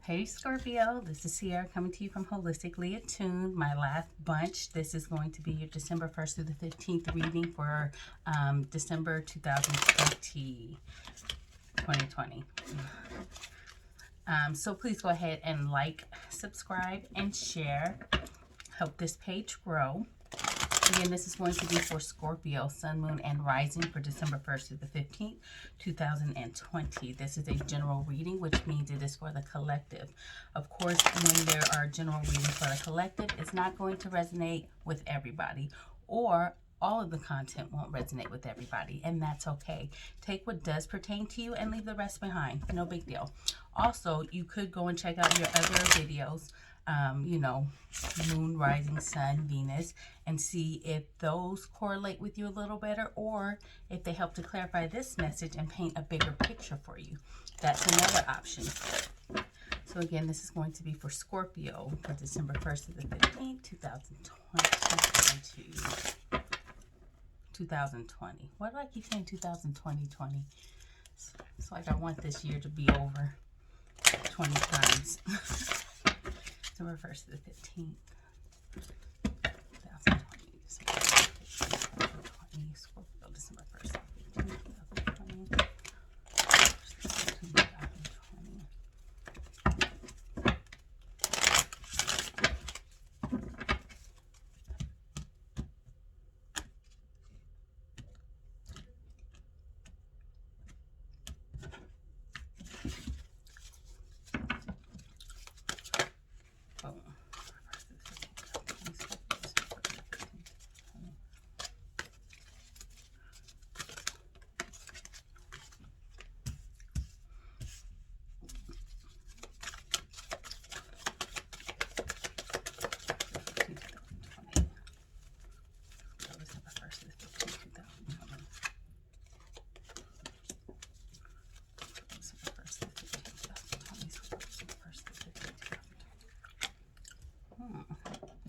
Hey Scorpio, this is Sierra coming to you from Holistically Attuned. My last bunch. This is going to be your December 1st through the 15th reading for December 2020. So please go ahead and like, subscribe, and share. Help this page grow. Again, this is going to be for Scorpio, Sun, Moon, and Rising for December 1st through the 15th, 2020. This is a general reading, which means it is for the collective. Of course, when there are general readings for the collective, it's not going to resonate with everybody, or all of the content won't resonate with everybody, and that's okay. Take what does pertain to you and leave the rest behind. No big deal. Also, you could go and check out your other videos, Moon, Rising, Sun, Venus, and see if those correlate with you a little better, or if they help to clarify this message and paint a bigger picture for you. That's another option. So again, this is going to be for Scorpio for December 1st to the 15th, 2020. Why do I keep saying 2020? It's like I want this year to be over 20 times. December 1st to the 15th, 2020. December 2020. Scorpio, December 1st to the 15th, 2020.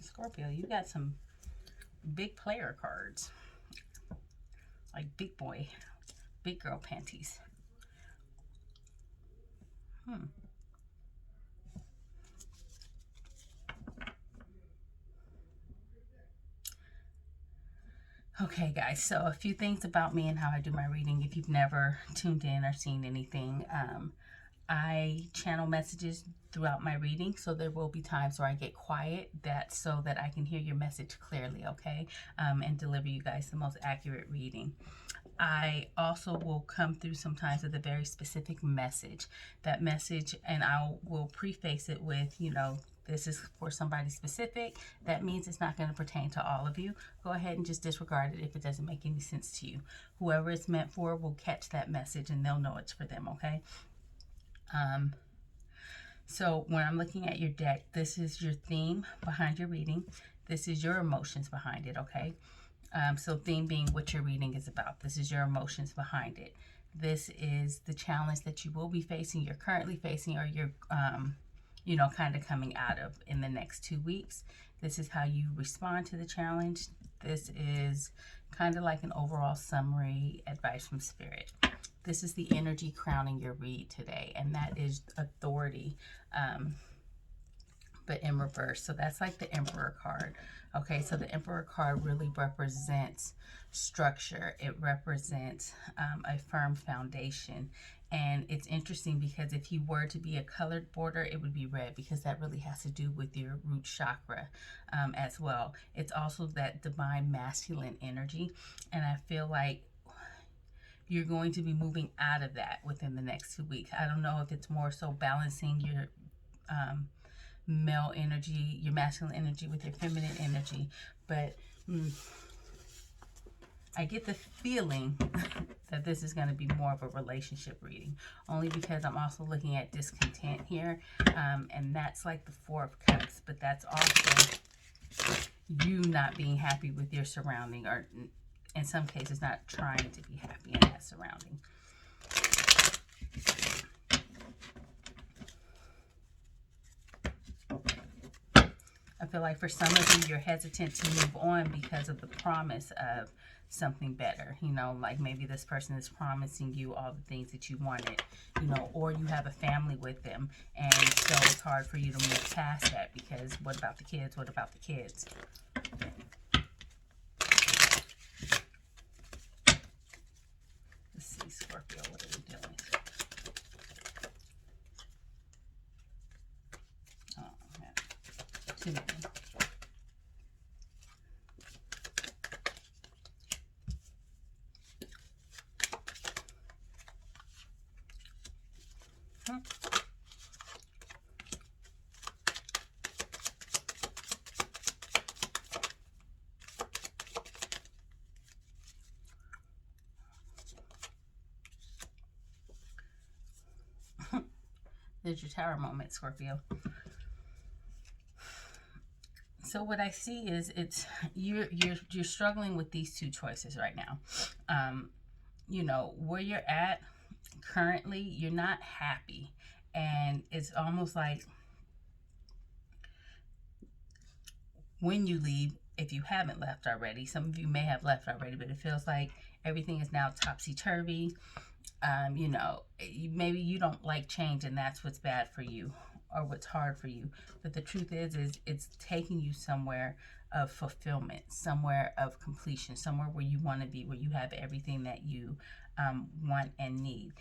Scorpio, you got some big player cards, like big boy, big girl panties. Okay, guys, so a few things about me and how I do my reading. If you've never tuned in or seen anything, I channel messages throughout my reading, so there will be times where I get quiet, so that I can hear your message clearly, okay, and deliver you guys the most accurate reading. I also will come through sometimes with a very specific message. That message, and I will preface it with, this is for somebody specific. That means it's not going to pertain to all of you. Go ahead and just disregard it if it doesn't make any sense to you. Whoever it's meant for will catch that message and they'll know it's for them, okay? So when I'm looking at your deck, this is your theme behind your reading. This is your emotions behind it, okay? So theme being what your reading is about. This is your emotions behind it. This is the challenge that you will be facing, you're currently facing, or you're, kind of coming out of in the next 2 weeks. This is how you respond to the challenge. This is kind of like an overall summary advice from Spirit. This is the energy crowning your read today, and that is authority, but in reverse. So that's like the Emperor card. Okay, so the Emperor card really represents structure. It represents a firm foundation. And it's interesting because if you were to be a colored border, it would be red, because that really has to do with your root chakra as well. It's also that divine masculine energy. And I feel like you're going to be moving out of that within the next 2 weeks. I don't know if it's more so balancing your male energy, your masculine energy with your feminine energy, but I get the feeling that this is going to be more of a relationship reading, only because I'm also looking at discontent here, and that's like the Four of Cups, but that's also you not being happy with your surrounding, or in some cases not trying to be happy in that surrounding. A feel like for some of you, you're hesitant to move on because of the promise of something better. You know, like maybe this person is promising you all the things that you wanted, you know, or you have a family with them, and so it's hard for you to move past that because what about the kids? What about the kids? Let's see, Scorpio, what are we doing? Oh, man. Too many. There's your tower moment, Scorpio. So what I see is you're struggling with these two choices right now. You know, where you're at currently, you're not happy, and it's almost like when you leave, if you haven't left already, some of you may have left already, but it feels like everything is now topsy-turvy. You know, maybe you don't like change and that's what's bad for you or what's hard for you. But the truth is it's taking you somewhere of fulfillment, somewhere of completion, somewhere where you want to be, where you have everything that you want and need.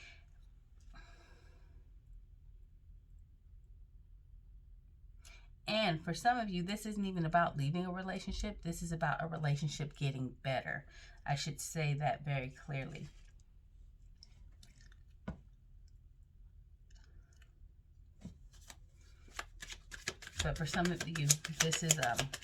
And for some of you, this isn't even about leaving a relationship. This is about a relationship getting better. I should say that very clearly. But for some of you, this is,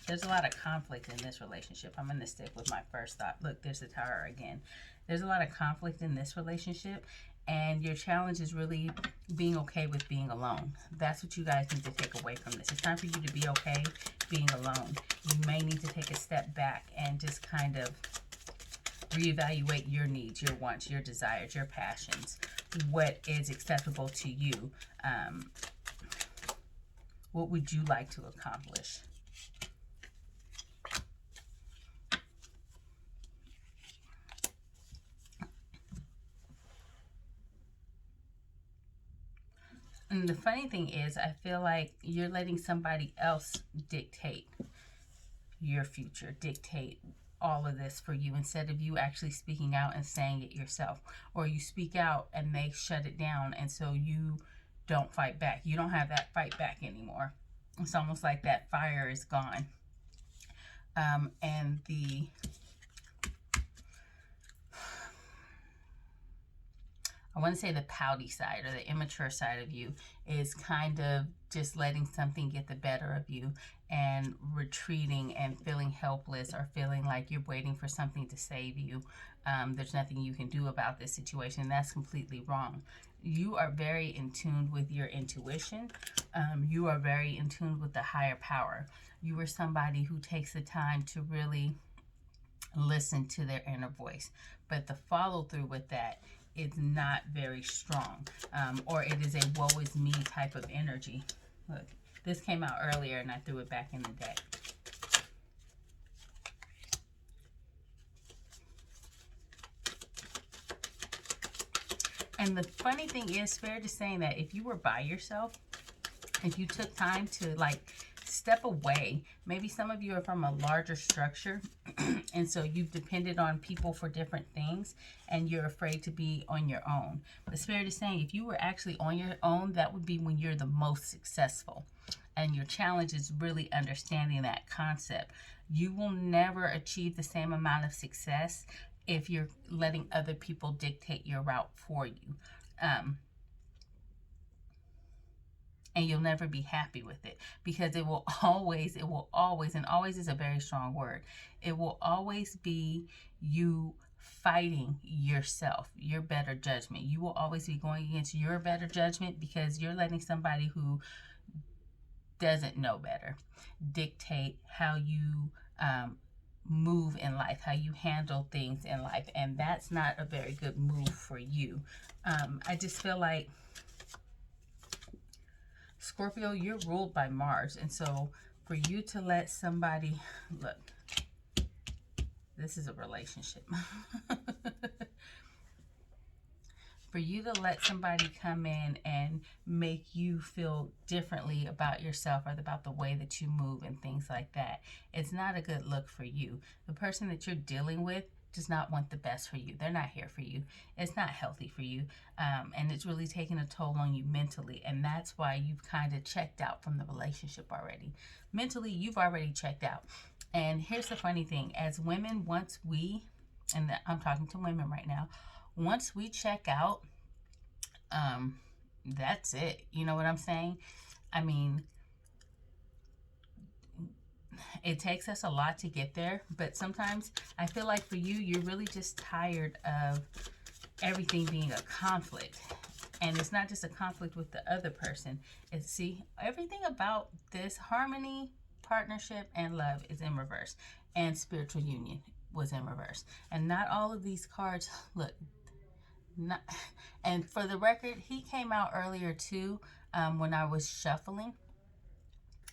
there's a lot of conflict in this relationship. I'm going to stick with my first thought. Look, there's the tower again. There's a lot of conflict in this relationship. And your challenge is really being okay with being alone. That's what you guys need to take away from this. It's time for you to be okay being alone. You may need to take a step back and just kind of reevaluate your needs, your wants, your desires, your passions, what is acceptable to you. What would you like to accomplish? And the funny thing is, I feel like you're letting somebody else dictate your future, dictate all of this for you instead of you actually speaking out and saying it yourself. Or you speak out and they shut it down, and so you don't fight back. You don't have that fight back anymore. It's almost like that fire is gone. And I want to say the pouty side or the immature side of you is kind of just letting something get the better of you and retreating and feeling helpless or feeling like you're waiting for something to save you. There's nothing you can do about this situation. That's completely wrong. You are very in tune with your intuition. You are very in tune with the higher power. You are somebody who takes the time to really listen to their inner voice. But the follow through with that is not very strong, or it is a woe is me type of energy. Look, this came out earlier and I threw it back in the deck. And the funny thing is, Spirit is saying that if you were by yourself, if you took time to like step away, maybe some of you are from a larger structure and so you've depended on people for different things and you're afraid to be on your own. The Spirit is saying if you were actually on your own, that would be when you're the most successful. And your challenge is really understanding that concept. You will never achieve the same amount of success if you're letting other people dictate your route for you. And you'll never be happy with it because it will always, and always is a very strong word. It will always be you fighting yourself, your better judgment. You will always be going against your better judgment because you're letting somebody who doesn't know better dictate how you move in life, how you handle things in life. And that's not a very good move for you. I just feel like Scorpio, you're ruled by Mars. And so For you to let somebody, look, this is a relationship. For you to let somebody come in and make you feel differently about yourself or about the way that you move and things like that, it's not a good look for you. The person that you're dealing with does not want the best for you. They're not here for you. It's not healthy for you. And it's really taking a toll on you mentally. And that's why you've kind of checked out from the relationship already. Mentally, you've already checked out. And here's the funny thing. As women, once we, and I'm talking to women right now, once we check out, that's it. You know what I'm saying? I mean, it takes us a lot to get there, but sometimes I feel like for you, you're really just tired of everything being a conflict. And it's not just a conflict with the other person. It's, see, everything about this harmony, partnership, and love is in reverse. And spiritual union was in reverse. And not all of these cards, look, not, and for the record, he came out earlier too, when I was shuffling,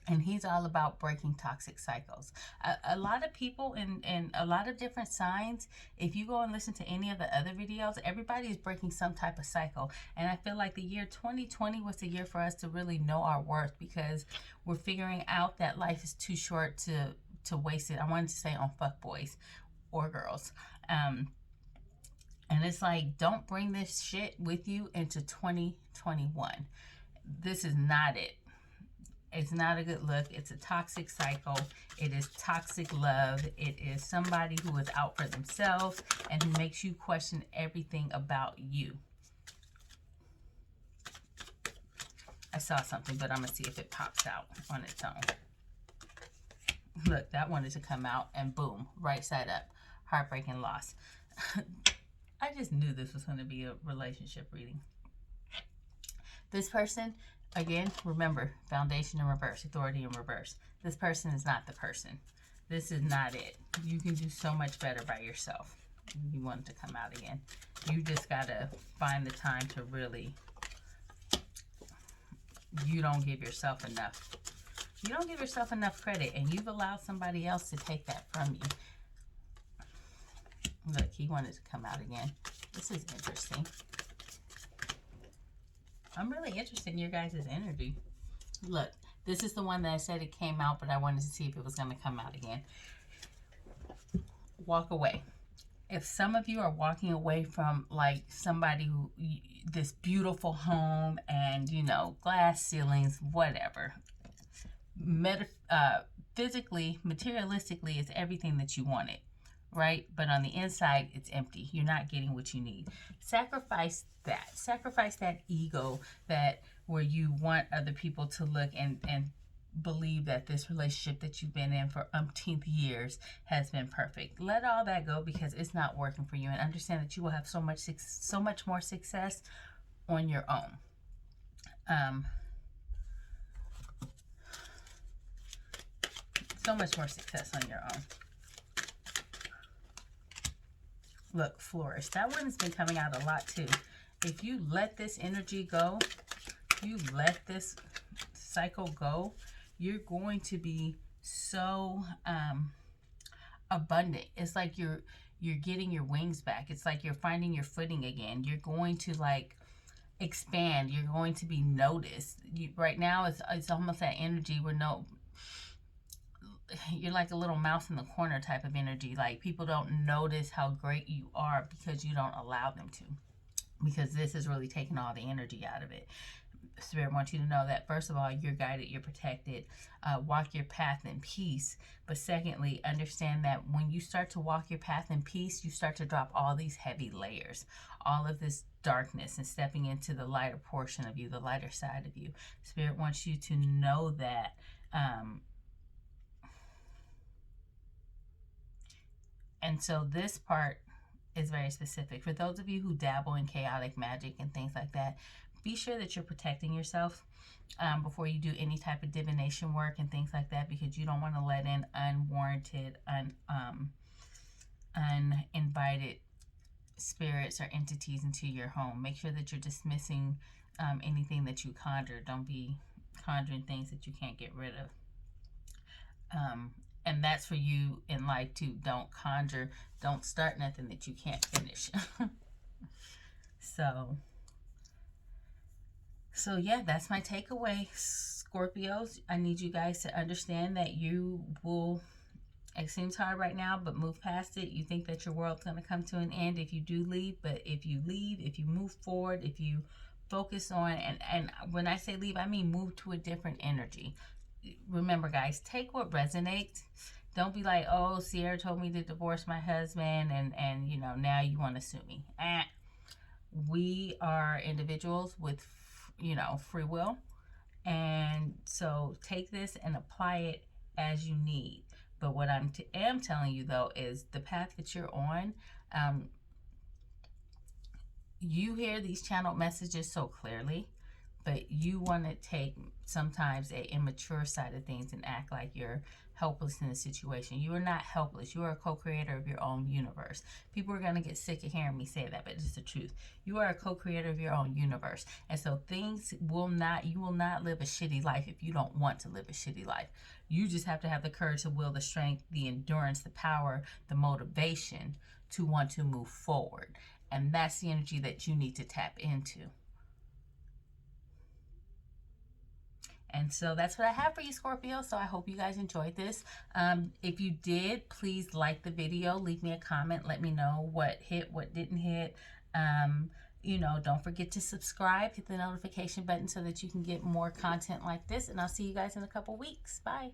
and he's all about breaking toxic cycles. A lot of people in a lot of different signs, if you go and listen to any of the other videos, everybody is breaking some type of cycle. And I feel like the year 2020 was the year for us to really know our worth, because we're figuring out that life is too short to waste it. I wanted to say on fuckboys or girls. And it's like, don't bring this shit with you into 2021. This is not it. It's not a good look. It's a toxic cycle. It is toxic love. It is somebody who is out for themselves and who makes you question everything about you. I saw something, but I'm going to see if it pops out on its own. Look, that wanted to come out, and boom, right side up. Heartbreaking loss. I just knew this was going to be a relationship reading. This person, again, remember, foundation in reverse, authority in reverse. This person is not the person. This is not it. You can do so much better by yourself. You want it to come out again. You just got to find the time to really, you don't give yourself enough. You don't give yourself enough credit, and you've allowed somebody else to take that from you. Look, he wanted to come out again. This is interesting. I'm really interested in your guys' energy. Look, this is the one that I said it came out, but I wanted to see if it was going to come out again. Walk away. If some of you are walking away from like somebody who, this beautiful home and, you know, glass ceilings, whatever. Physically, materialistically, it's everything that you wanted, right? But on the inside, it's empty. You're not getting what you need. Sacrifice that. Sacrifice that ego, that where you want other people to look and believe that this relationship that you've been in for umpteenth years has been perfect. Let all that go, because it's not working for you, and understand that you will have so much more success on your own. So much more success on your own. Look, flourish. That one has been coming out a lot too. If you let this energy go, you let this cycle go, you're going to be so abundant. It's like you're getting your wings back. It's like you're finding your footing again. You're going to like expand. You're going to be noticed. Right now, it's almost that energy where you're like a little mouse in the corner type of energy. Like, people don't notice how great you are because you don't allow them to. Because this is really taking all the energy out of it. Spirit wants you to know that, first of all, you're guided, you're protected. Walk your path in peace. But secondly, understand that when you start to walk your path in peace, you start to drop all these heavy layers, all of this darkness, and stepping into the lighter portion of you, the lighter side of you. Spirit wants you to know that and so this part is very specific. For those of you who dabble in chaotic magic and things like that, be sure that you're protecting yourself before you do any type of divination work and things like that, because you don't want to let in unwarranted, uninvited spirits or entities into your home. Make sure that you're dismissing anything that you conjure. Don't be conjuring things that you can't get rid of. And that's for you in life too. Don't conjure, don't start nothing that you can't finish. so yeah, that's my takeaway, Scorpios. I need you guys to understand that you will, it seems hard right now, but move past it. You think that your world's going to come to an end if you do leave, but if you leave, if you move forward, if you focus on, and when I say leave, I mean move to a different energy. Remember, guys, take what resonates. Don't be like, oh, Sierra told me to divorce my husband, and you know, now you want to sue me. We are individuals with, you know, free will, and so take this and apply it as you need. But what I am telling you though is the path that you're on. You hear these channeled messages so clearly, but you want to take sometimes a immature side of things and act like you're helpless in the situation. You are not helpless. You are a co-creator of your own universe. People are going to get sick of hearing me say that, but it's the truth. You are a co-creator of your own universe. And so you will not live a shitty life if you don't want to live a shitty life. You just have to have the courage, the will, the strength, the endurance, the power, the motivation to want to move forward. And that's the energy that you need to tap into. And so that's what I have for you, Scorpio. So I hope you guys enjoyed this. If you did, please like the video. Leave me a comment. Let me know what hit, what didn't hit. You know, don't forget to subscribe. Hit the notification button so that you can get more content like this. And I'll see you guys in a couple weeks. Bye.